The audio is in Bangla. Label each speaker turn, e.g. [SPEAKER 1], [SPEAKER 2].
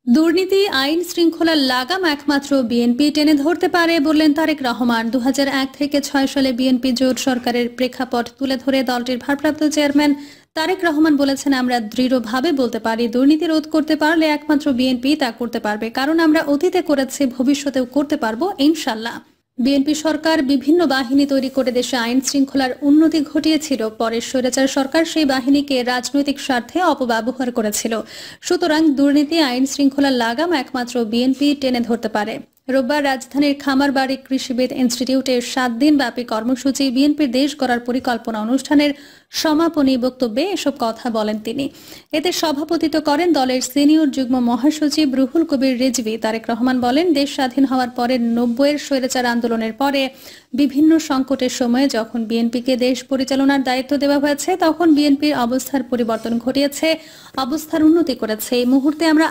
[SPEAKER 1] দুর্নীতি আইন শৃঙ্খলার লাগাম একমাত্র বিএনপি টেনে ধরতে পারে বললেন তারেক রহমান। 2001 থেকে 6 সালে বিএনপি জোট সরকারের প্রেক্ষাপট তুলে ধরে দলটির ভারপ্রাপ্ত চেয়ারম্যান তারেক রহমান বলেছেন, আমরা দৃঢ়ভাবে বলতে পারি দুর্নীতি রোধ করতে পারলে একমাত্র বিএনপি তা করতে পারবে, কারণ আমরা অতীতে করেছি, ভবিষ্যতেও করতে পারবো ইনশাল্লাহ। বিএনপি সরকার বিভিন্ন বাহিনী তৈরি করে দেশে আইন শৃঙ্খলার উন্নতি ঘটিয়েছিল। পরে স্বৈরাচার সরকার সেই বাহিনীকে রাজনৈতিক স্বার্থে অপব্যবহার করেছিল। সুতরাং দুর্নীতি আইন শৃঙ্খলার লাগাম একমাত্র বিএনপি টেনে ধরতে পারে। রোববার রাজধানীর খামারবাড়ি কৃষিবিদ ইনস্টিটিউটের 7 দিন ব্যাপী কর্মসূচি বিএনপির দেশ গড়ার পরিকল্পনা অনুষ্ঠানের সমাপনী বক্তব্যে এসব কথা বলেন তিনি। এতে সভাপতিত্ব করেন দলের সিনিয়র যুগ্ম মহাসচিব রুহুল কবির রিজভী। তারেক রহমান বলেন, দেশ স্বাধীন হওয়ার পরে 90-এর স্বৈরাচার আন্দোলনের পরে বিভিন্ন সংকটের সময়ে যখন বিএনপিকে দেশ পরিচালনার দায়িত্ব দেওয়া হয়েছে, তখন বিএনপির অবস্থার পরিবর্তন ঘটিয়েছে, অবস্থার উন্নতি করেছে। এই মুহূর্তে আমরা